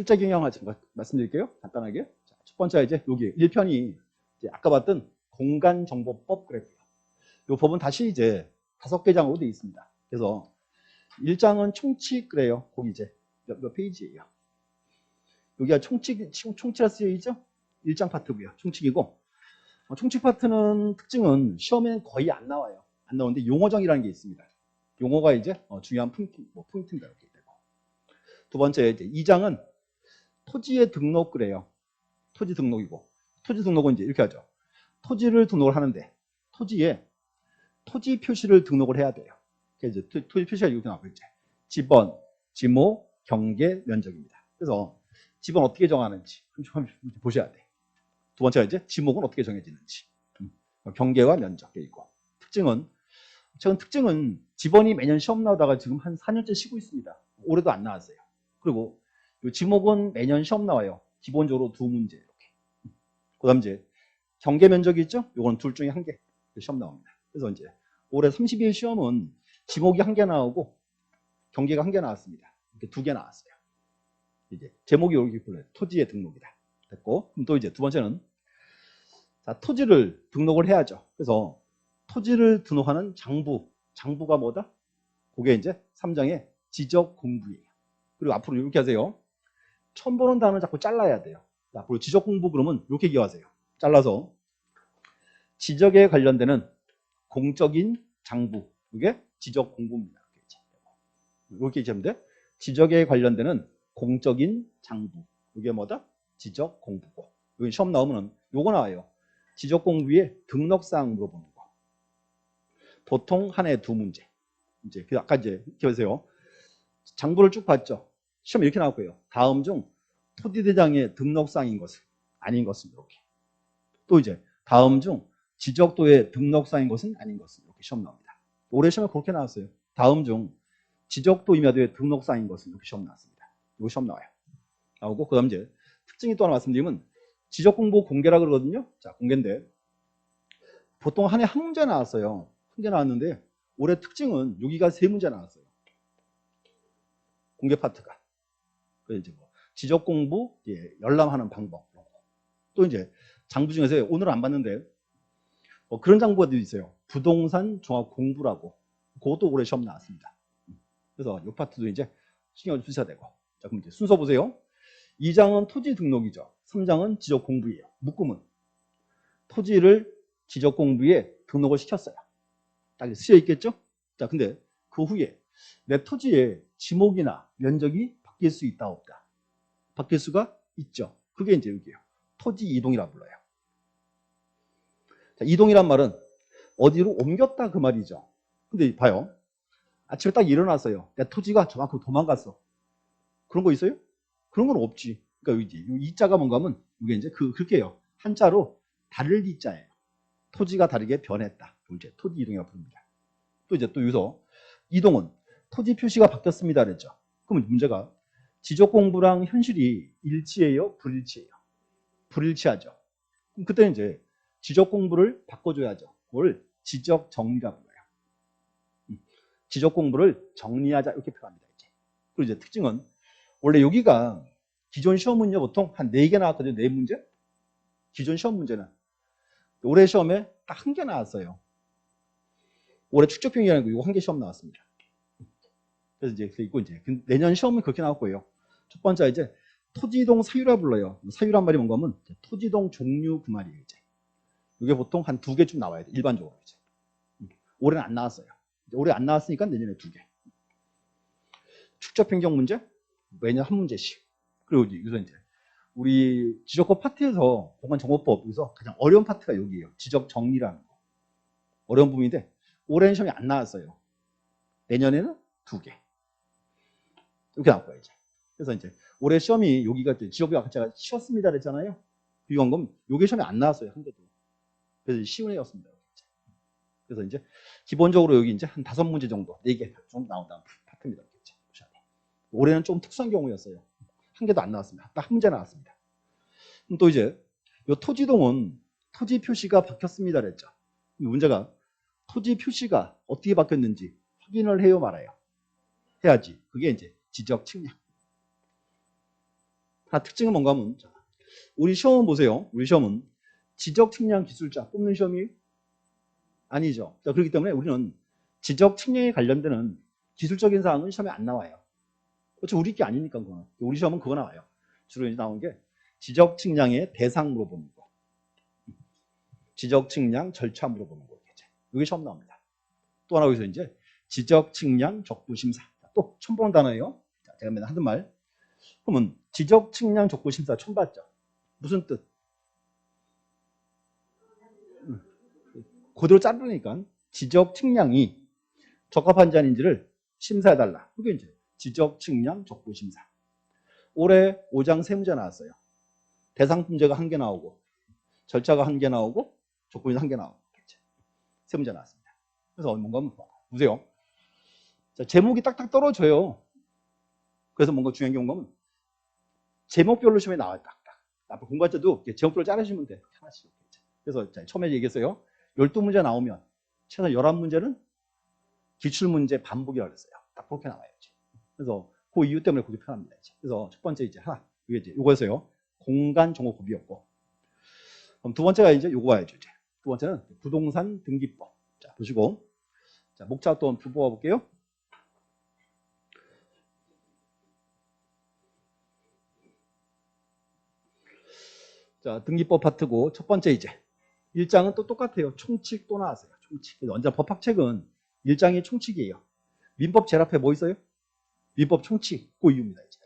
출제 경향 말씀드릴게요. 간단하게. 자, 첫 번째 이제 여기 1편이 이제 아까 봤던 공간정보법 그래프예요. 이 법은 다시 이제 5개 장으로 되어 있습니다. 그래서 1장은 총칙 그래요. 거기 이제 몇 페이지예요. 여기가 총칙이라 쓰여 있죠? 1장 파트고요. 총칙이고 총칙 파트는 특징은 시험에는 거의 안 나와요. 안 나오는데 용어정이라는 게 있습니다. 용어가 이제 중요한 포인트입니다. 이렇게 되고. 두 번째 이제 2장은 토지의 등록 그래요. 토지 등록이고 토지 등록은 이제 이렇게 하죠. 토지를 등록을 하는데 토지에 토지 표시를 등록을 해야 돼요. 그래서 이제 토지 표시가 이렇게 나오고 이제 지번, 지목, 경계, 면적입니다. 그래서 지번 어떻게 정하는지 좀 보셔야 돼. 두 번째가 이제 지목은 어떻게 정해지는지, 경계와 면적 돼 있고 특징은 최근 특징은 지번이 매년 시험 나오다가 지금 한 4년째 쉬고 있습니다. 올해도 안 나왔어요. 그리고 이 지목은 매년 시험 나와요. 기본적으로 2문제 이렇게. 그다음 이제 경계 면적이 있죠. 이건 둘 중에 한 개 시험 나옵니다. 그래서 이제 올해 32일 시험은 지목이 1개 나오고 경계가 1개 나왔습니다. 이렇게 2개 나왔어요. 이제 제목이 여기 불러요. 토지의 등록이다. 됐고, 그럼 또 이제 두 번째는 자, 토지를 등록을 해야죠. 그래서 토지를 등록하는 장부가 뭐다? 그게 이제 3장의 지적 공부예요. 그리고 앞으로 이렇게 하세요. 처음 보는 단어는 자꾸 잘라야 돼요. 앞으로 지적 공부 그러면 이렇게 기억하세요. 잘라서 지적에 관련되는 공적인 장부, 이게 지적 공부입니다. 이렇게 얘기하면 돼. 지적에 관련되는 공적인 장부, 이게 뭐다? 지적 공부고. 여기 시험 나오면 요거 나와요. 지적 공부의 등록사항 물어보는 거. 보통 한 해 2문제. 이제 아까 이제 기억하세요. 장부를 쭉 봤죠. 시험 이렇게 나올 거예요. 다음 중 토지대장의 등록사항인 것은 아닌 것은 이렇게. 또 이제 다음 중 지적도의 등록사항인 것은 아닌 것은 이렇게 시험 나옵니다. 올해 시험에 그렇게 나왔어요. 다음 중 지적도 임야도의 등록사항인 것은 이렇게 시험 나왔습니다. 이거 시험 나와요. 나오고 그다음 이제 특징이 또 하나 말씀드리면 지적공부 공개라 그러거든요. 자, 공개인데 보통 한 해 한 문제 나왔어요. 한 개 나왔는데 올해 특징은 여기가 3문제 나왔어요. 공개 파트가. 그래서 이제 뭐 지적공부 열람하는 방법. 또 이제 장부 중에서 오늘은 안 봤는데 그런 장부가 있어요. 부동산 종합 공부라고. 그것도 올해 시험 나왔습니다. 그래서 이 파트도 이제 신경을 쓰셔야 되고. 자, 그럼 이제 순서 보세요. 2장은 토지 등록이죠. 3장은 지적 공부예요. 묶음은 토지를 지적 공부에 등록을 시켰어요. 딱 쓰여 있겠죠? 자, 근데 그 후에 내 토지의 지목이나 면적이 바뀔 수 있다 없다. 바뀔 수가 있죠. 그게 이제 여기예요. 토지 이동이라 불러요. 자, 이동이란 말은 어디로 옮겼다 그 말이죠. 근데 봐요. 아침에 딱 일어났어요. 내 토지가 저만큼 도망갔어. 그런 거 있어요? 그런 건 없지. 그러니까 이제 이 자가 뭔가 하면 이게 이제 그렇게 해요. 한자로 다를 이자예요. 토지가 다르게 변했다. 이제 토지 이동이라고 부릅니다. 또 이제 또 여기서 이동은 토지 표시가 바뀌었습니다 그랬죠. 그러면 문제가 지적 공부랑 현실이 일치해요? 불일치해요? 불일치하죠. 그럼 그때는 이제 지적 공부를 바꿔줘야죠. 그걸 지적 정리라고 해요. 지적 공부를 정리하자 이렇게 표현합니다. 이제. 그리고 이제 특징은 원래 여기가 기존 시험 문제 보통 한 4개 나왔거든요. 4문제. 기존 시험 문제는 올해 시험에 딱 1개 나왔어요. 올해 축적평이라는 거 이거 1개 시험 나왔습니다. 그래서 이제 있고 이제 내년 시험은 그렇게 나올 거예요. 첫 번째 이제 토지이동 사유라 불러요. 사유란 말이 뭔가 하면 토지이동 종류 그 말이에요. 이제 이게 보통 한 2개쯤 나와야 돼. 일반적으로 이제 올해는 안 나왔어요. 올해 안 나왔으니까 내년에 2개. 축적 변경 문제 매년 1문제씩. 그리고 여기서 이제 우리 지적법 파트에서 공간정보법에서 가장 어려운 파트가 여기예요. 지적 정리라는 거. 어려운 부분인데 올해는 시험이 안 나왔어요. 내년에는 2개. 이렇게 나올 거예요, 이제. 그래서 이제 올해 시험이 여기가 지적이 아까 제가 쉬웠습니다 그랬잖아요. 비교한 건 여기 시험이 안 나왔어요, 한 개도. 그래서 쉬운 애였습니다. 그래서 이제 기본적으로 여기 이제 한 5문제 정도, 4개 정도 나온다는 파트입니다. 올해는 좀 특수한 경우였어요. 한 개도 안 나왔습니다. 딱 1문제 나왔습니다. 그럼 또 이제 이 토지동은 토지 표시가 바뀌었습니다 그랬죠. 문제가 토지 표시가 어떻게 바뀌었는지 확인을 해요 말아요. 해야지. 그게 이제 지적 측량. 하나 특징은 뭔가 하면, 자, 우리 시험은 보세요. 우리 시험은 지적측량 기술자 뽑는 시험이 아니죠. 자, 그렇기 때문에 우리는 지적측량에 관련되는 기술적인 사항은 시험에 안 나와요. 그렇죠. 우리 게 아니니까 그거는. 우리 시험은 그거 나와요. 주로 이제 나온 게 지적측량의 대상 물어보는 거, 지적측량 절차 물어보는 거, 이게 시험 나옵니다. 또 하나 여기서 이제 지적측량 적부심사. 또 처음 보는 단어예요. 자, 제가 맨날 하던 말. 그러면 지적측량 적부심사 처음 봤죠? 무슨 뜻? 그대로 자르니까 지적측량이 적합한지 아닌지를 심사해달라. 그게 이제 지적측량 적부심사. 올해 5장 3문제 나왔어요. 대상 문제가 1개 나오고, 절차가 1개 나오고, 적부심사 1개 나오고, 3문제 나왔습니다. 그래서 뭔가 보세요. 자, 제목이 딱딱 떨어져요. 그래서 뭔가 중요한 게 뭔가 제목별로 시험에 나와요. 딱딱. 앞으로 공부할 때도 제목별로 자르시면 돼요. 하나씩. 그래서 처음에 얘기했어요. 12문제 나오면 최소 11문제는 기출문제 반복이라고 그랬어요. 딱 그렇게 나와요. 그래서 그 이유 때문에 그게 편합니다. 그래서 첫 번째 이제 하나, 이게 이제 요거였어요. 공간 정보법이었고. 그럼 두 번째가 이제 요거 와야죠. 이제. 두 번째는 부동산 등기법. 자, 보시고. 자, 목차 또 한번 뽑아 볼게요. 자, 등기법 파트고 첫 번째 이제 1장은 또 똑같아요. 총칙 또 나왔어요. 총칙. 언제 법학책은 1장이 총칙이에요. 민법 제일 앞에 뭐 있어요? 민법 총칙. 그 이유입니다. 이제.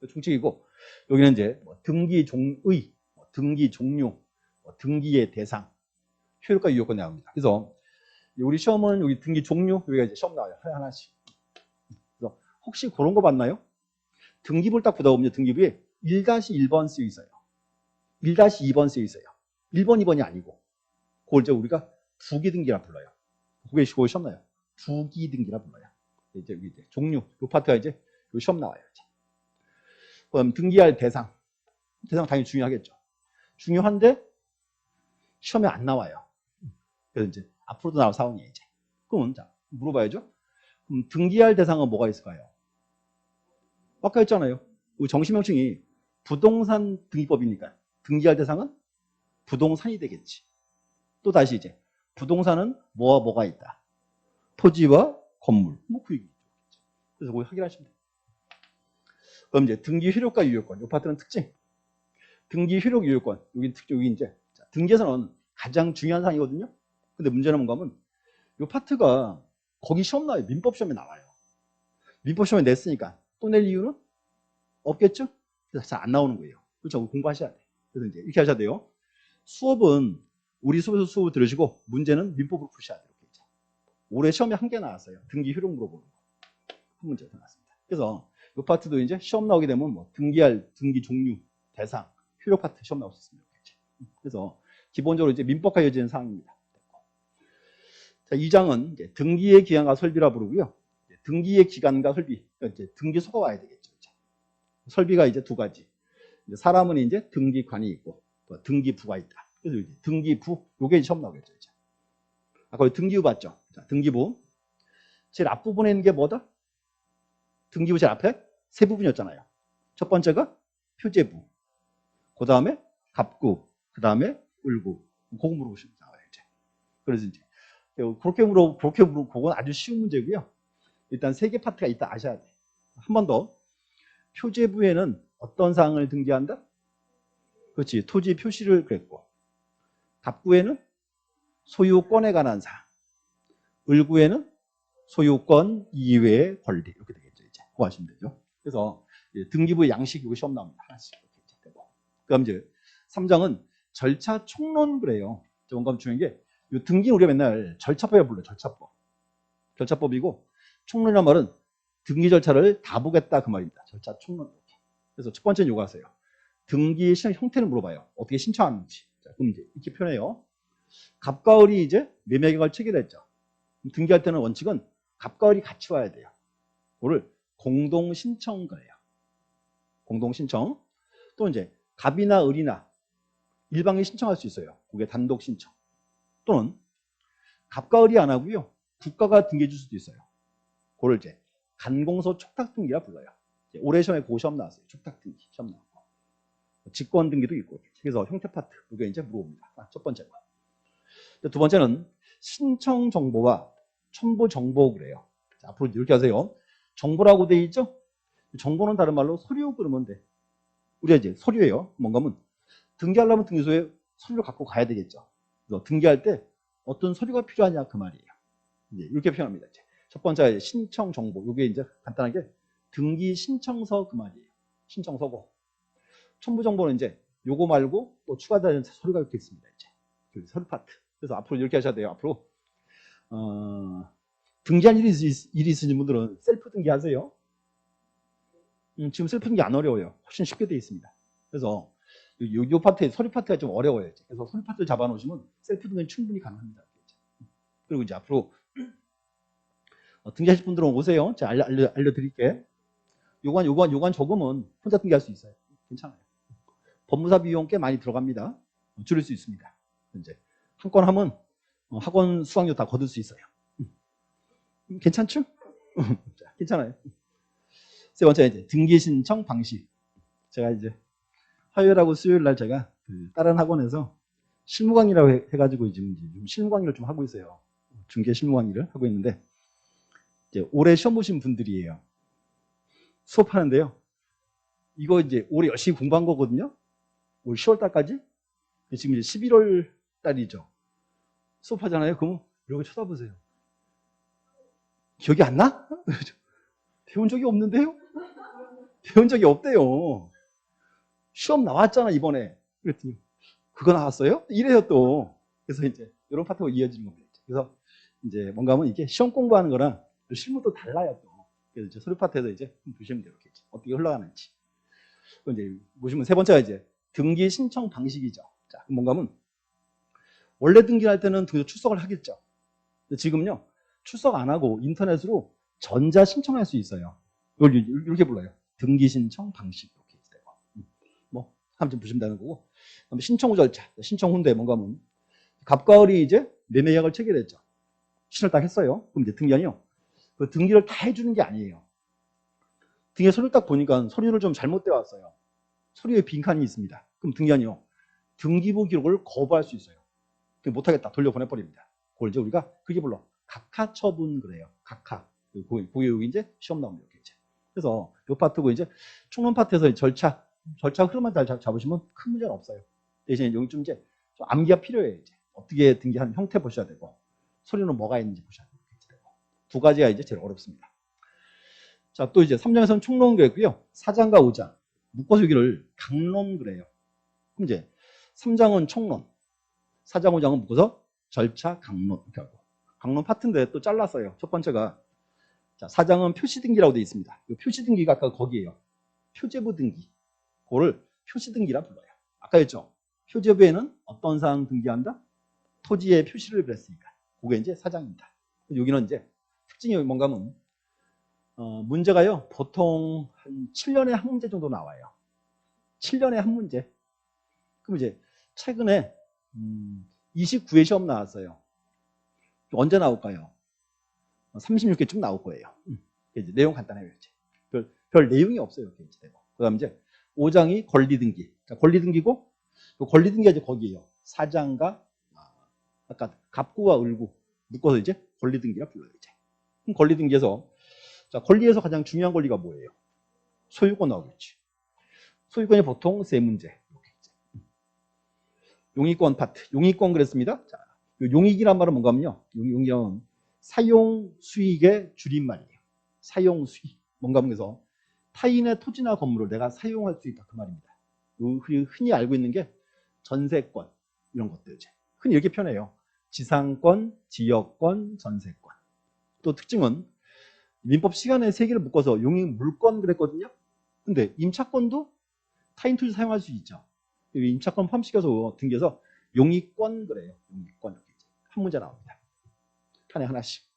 총칙이고 여기는 이제 뭐 등기 종의, 뭐 등기 종류, 뭐 등기의 대상, 효력과 유효권 나옵니다. 그래서 우리 시험은 여기 등기 종류 여기가 이제 시험 나와요. 하나씩. 그래서 혹시 그런 거 봤나요? 등기부를 딱 보다 보면 등기부에 1-1번 쓰여 있어요. 1-2번 쓰여 있어요. 1번, 2번이 아니고 그걸 이제 우리가 부기등기라 불러요. 그게 시험 나요. 부기등기라 불러요. 이제 종류, 이 파트가 이제 시험 나와요. 이제. 그럼 등기할 대상. 대상 당연히 중요하겠죠. 중요한데 시험에 안 나와요. 그래서 이제 앞으로도 나올 상황이에요. 이제. 그럼 자, 물어봐야죠. 그럼 등기할 대상은 뭐가 있을까요? 아까 했잖아요. 우리 정식 명칭이 부동산 등기법이니까 등기할 대상은 부동산이 되겠지. 또 다시 이제 부동산은 뭐와 뭐가 있다. 토지와 건물. 뭐 그 얘기죠. 그래서 그걸 확인하시면 돼요. 그럼 이제 등기 효력과 유효권. 이 파트는 특징. 등기 효력 유효권. 여기 특징, 여기 이제 등기에서는 가장 중요한 사항이거든요. 근데 문제는 뭔가 하면 이 파트가 거기 시험 나와요. 민법 시험에 나와요. 민법 시험에 냈으니까 또 낼 이유는 없겠죠? 그래서 잘 안 나오는 거예요. 그렇죠? 공부하셔야 돼요. 그래서 이제 이렇게 하셔야 돼요. 수업은 우리 수업에서 수업을 들으시고 문제는 민법으로 푸셔야 돼요. 이제. 올해 시험에 1개 나왔어요. 등기 효력 물어보는 거. 한 문제가 나왔습니다. 그래서 이 파트도 이제 시험 나오게 되면 뭐 등기할 등기 종류, 대상, 효력 파트 시험 나올 수 있습니다. 그래서 기본적으로 이제 민법과 이어지는 사항입니다. 자, 2장은 이제 등기의 기간과 설비라 부르고요. 등기의 기간과 설비, 그러니까 이제 등기소가 와야 되겠죠. 이제. 설비가 이제 두 가지. 이제 사람은 이제 등기관이 있고 또 등기부가 있다. 그래서 이제 등기부, 요게 시험 나오겠죠. 이제. 아까 등기부 봤죠? 자, 등기부. 제일 앞부분에 있는 게 뭐다? 등기부 제일 앞에 세 부분이었잖아요. 첫 번째가 표제부, 그 다음에 갑구, 그 다음에 을구. 그거 물어보시면 나와요. 이제. 그래서 이제 그렇게 물어보고 그건 아주 쉬운 문제고요. 일단 3개 파트가 있다 아셔야 돼. 한 번 더. 표제부에는 어떤 사항을 등기한다? 그렇지. 토지 표시를 그랬고. 갑구에는 소유권에 관한 사항. 을구에는 소유권 이외의 권리. 이렇게 되겠죠. 이제. 그거 하시면 되죠. 그래서 등기부의 양식 이거 시험 나옵니다. 하나씩 이렇게 되고. 그다음 이제 3장은 절차 총론 그래요. 뭔가 중요한 게 이 등기는 우리가 맨날 절차법이라고 불러요. 절차법. 절차법이고 총론이란 말은 등기 절차를 다 보겠다 그 말입니다. 절차 총론. 그래서 첫 번째는 요거 하세요. 등기 신청 형태를 물어봐요. 어떻게 신청하는지. 자, 그럼 이제 이렇게 표현해요. 갑과 을이 이제 매매계약을 체결했죠. 등기할 때는 원칙은 갑과 을이 같이 와야 돼요. 그거를 공동 신청 그래요. 공동 신청. 또 이제 갑이나 을이나 일방이 신청할 수 있어요. 그게 단독 신청. 또는 갑과 을이 안 하고요. 국가가 등기해 줄 수도 있어요. 그걸 이제 간공서 촉탁 등기라 불러요. 올해 시험에 그 시험 나왔어요. 촉탁 등기 시험 나왔고. 직권 등기도 있고. 그래서 형태 파트, 이게 이제 물어봅니다. 첫 번째. 두 번째는 신청 정보와 첨부 정보 그래요. 자, 앞으로 이렇게 하세요. 정보라고 돼 있죠? 정보는 다른 말로 서류 그러면 돼. 우리가 이제 서류예요. 뭔가 하면 등기하려면 등기소에 서류를 갖고 가야 되겠죠. 그래서 등기할 때 어떤 서류가 필요하냐 그 말이에요. 이제 이렇게 표현합니다. 이제 첫 번째 신청 정보. 이게 이제 간단하게 등기 신청서 그 말이에요. 신청서고. 첨부 정보는 이제 요거 말고 또 추가되는 서류가 이렇게 있습니다. 이제 서류 파트. 그래서 앞으로 이렇게 하셔야 돼요. 앞으로 등기한 일이 있으신 분들은 셀프 등기하세요. 지금 셀프 등기 안 어려워요. 훨씬 쉽게 되어 있습니다. 그래서 요 파트에 서류 파트가 좀 어려워요. 그래서 서류 파트를 잡아놓으시면 셀프 등기는 충분히 가능합니다. 그리고 이제 앞으로 등기하실 분들은 오세요. 제가 알려드릴게. 요관 조금은 혼자 등기할 수 있어요. 괜찮아요. 법무사 비용 꽤 많이 들어갑니다. 줄일 수 있습니다. 이제 한 건 하면 학원 수강료 다 거둘 수 있어요. 괜찮죠? 자, 괜찮아요. 세 번째 이제 등기 신청 방식. 제가 이제 화요일하고 수요일 날 제가 다른 학원에서 실무 강의라고 해가지고 지금 실무 강의를 좀 하고 있어요. 중개 실무 강의를 하고 있는데 이제 올해 시험 보신 분들이에요. 수업하는데요. 이거 이제 올해 열심히 공부한 거거든요. 올 10월 달까지. 지금 이제 11월 달이죠. 수업하잖아요. 그럼 이렇게 쳐다보세요. 기억이 안 나? 배운 적이 없는데요? 배운 적이 없대요. 시험 나왔잖아 이번에. 그랬더니 그거 나왔어요? 이래요 또. 그래서 이제 이런 파트가 이어지는 겁니다. 그래서 이제 뭔가 하면 이게 시험 공부하는 거랑 실무도 달라요 또. 그래서 이제 서류 파트에서 이제 보시면 돼요. 이렇게 어떻게 흘러가는지. 이제 보시면 세 번째가 이제 등기 신청 방식이죠. 자, 뭔가 하면 원래 등기할 때는 등기소 출석을 하겠죠. 근데 지금요 출석 안 하고 인터넷으로 전자 신청할 수 있어요. 이걸 이렇게 불러요. 등기 신청 방식. 이렇게 되고. 뭐 한번 보시면 되는 거고. 그다음에 신청 후 절차. 신청 후인데 뭔가 하면 갑과 을이 이제 매매 계약을 체결했죠. 신청을 딱 했어요. 그럼 이제 등기한이요. 그 등기를 다 해주는 게 아니에요. 등기 서류 딱 보니까 서류를 좀 잘못되어 왔어요. 서류에 빈칸이 있습니다. 그럼 등기한이요. 등기부 기록을 거부할 수 있어요. 못하겠다. 돌려보내버립니다. 그걸 이제 우리가 그게 불러. 각하 처분 그래요. 각하. 그게 여기 이제 시험 나옵니다. 이제. 그래서 이 파트고 이제 총론 파트에서 절차 흐름만 잘 잡으시면 큰 문제는 없어요. 대신에 여기 좀 이제 좀 암기가 필요해요. 이제 어떻게 등기하는 형태 보셔야 되고 서류는 뭐가 있는지 보셔야 되고 두 가지가 이제 제일 어렵습니다. 자, 또 이제 3장에서는 총론 그랬고요. 4장과 5장 묶어서 여기를 강론 그래요. 그럼 이제 3장은 총론, 4장, 5장은 묶어서 절차, 강론 이렇게 하고. 강론 파트인데 또 잘랐어요. 첫 번째가 자, 4장은 표시등기라고 되어 있습니다. 이 표시등기가 아까 거기에요. 표제부 등기. 그거를 표시등기라 불러요. 아까 했죠. 표제부에는 어떤 사항 등기한다? 토지의 표시를 그랬으니까. 그게 이제 4장입니다. 여기는 이제 특징이 뭔가 하면 문제가요. 보통 한 7년에 한 문제 정도 나와요. 7년에 한 문제. 그럼 이제 최근에 29회 시험 나왔어요. 언제 나올까요? 36회쯤 나올 거예요. 이제 내용 간단해요. 이제. 별 내용이 없어요. 이렇게 이제 되고. 그다음 이제 5장이 권리등기. 자, 권리등기고 권리등기가 이제 거기에요. 사장과 아까 갑구와 을구 묶어서 이제 권리등기라 불러요. 이제. 그럼 권리등기에서 자, 권리에서 가장 중요한 권리가 뭐예요? 소유권 나오겠지. 소유권이 보통 세 문제. 이렇게 이제. 용익권 파트. 용익권 그랬습니다. 자, 용익이란 말은 뭔가 하면요. 용익은 사용 수익의 줄임말이에요. 사용 수익. 뭔가 하면서 타인의 토지나 건물을 내가 사용할 수 있다. 그 말입니다. 흔히 알고 있는 게 전세권 이런 것들 이제 흔히 이렇게 표현해요. 지상권, 지역권, 전세권. 또 특징은 민법 시간에 세 개를 묶어서 용익 물권 그랬거든요. 근데 임차권도 타인 토지 사용할 수 있죠. 임차권 포함시켜서 등기해서 용익권 그래요. 용익권 이렇게 한 문제 나옵니다. 한 해 하나씩.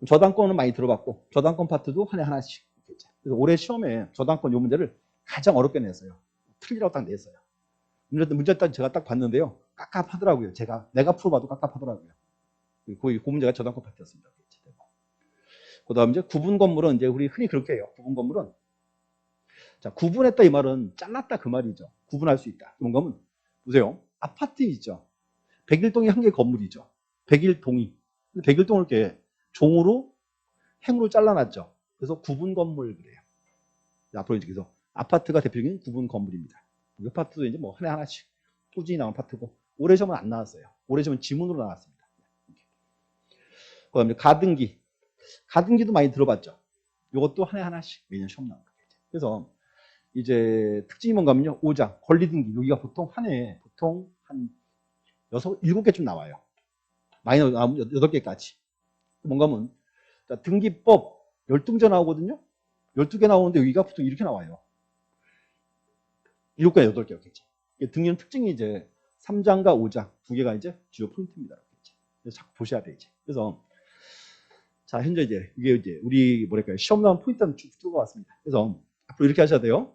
저당권은 많이 들어봤고 저당권 파트도 한 해 하나씩. 그래서 올해 시험에 저당권 요 문제를 가장 어렵게 냈어요. 틀리라고 딱 냈어요. 문제 딱 제가 딱 봤는데요. 깝깝하더라고요. 내가 풀어봐도 깝깝하더라고요. 그 문제가 저당권 파트였습니다. 그 다음 이제 구분 건물은 이제 우리 흔히 그렇게 해요. 구분 건물은 자, 구분했다 이 말은 잘랐다 그 말이죠. 구분할 수 있다. 그런 거면 보세요. 아파트 있죠. 백일동이 한 개 건물이죠. 백일동이. 백일동을 이렇게 종으로 행으로 잘라놨죠. 그래서 구분 건물 그래요. 앞으로 이제 그래서 아파트가 대표적인 구분 건물입니다. 이 아파트도 이제 뭐 하나씩 꾸준히 나온 아파트고 오래전은 안 나왔어요. 오래전은 지문으로 나왔습니다. 그다음에 가등기. 가등기도 많이 들어봤죠. 이것도 하나씩 매년 시험 나옵니다. 그래서 이제 특징이 뭔가 하면요. 5장 권리등기 여기가 보통 한 해에 보통 한 6, 7개쯤 나와요. 많이 나오면 8개까지. 뭔가 하면 자, 등기법 12문제 나오거든요. 12개 나오는데 여기가 보통 이렇게 나와요. 7개, 8개였겠지. 등기는 특징이 이제 3장과 5장 2개가 이제 주요 포인트입니다. 그래서 자꾸 보셔야 돼, 이제. 그래서 자, 현재 이제 이게 이제 우리 뭐랄까요? 시험 나온 포인트는 쭉 들어왔습니다. 그래서 앞으로 이렇게 하셔야 돼요.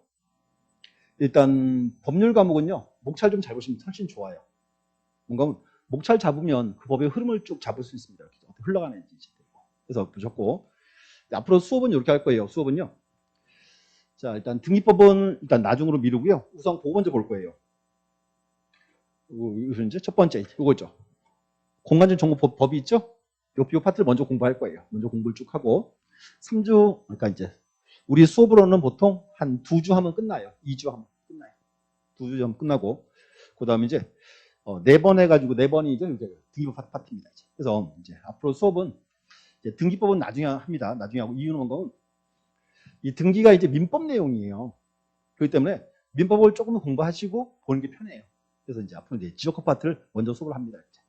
일단 법률 과목은요. 목차를 좀 잘 보시면 훨씬 좋아요. 뭔가 목차를 잡으면 그 법의 흐름을 쭉 잡을 수 있습니다. 이렇게 어떻게 흘러가는지. 그래서 보셨고 앞으로 수업은 이렇게 할 거예요. 수업은요. 자, 일단 등기법은 일단 나중으로 미루고요. 우선 그거 먼저 볼 거예요. 이거 이제 첫 번째 이거죠. 공간정보법이 있죠? 요 파트를 먼저 공부할 거예요. 먼저 공부를 쭉 하고 3주 그러니까 이제 우리 수업으로는 보통 한 2주 하면 끝나요. 2주 하면 끝나요. 2주 하면 끝나고 그다음에 이제 4번 해가지고 4번이 이제 등기법 파트입니다. 이제. 그래서 이제 앞으로 수업은 이제 등기법은 나중에 합니다. 나중에 하고 이유는 뭔가 이 등기가 이제 민법 내용이에요. 그렇기 때문에 민법을 조금 공부하시고 보는 게 편해요. 그래서 이제 앞으로 이제 지적법 파트를 먼저 수업을 합니다. 이제.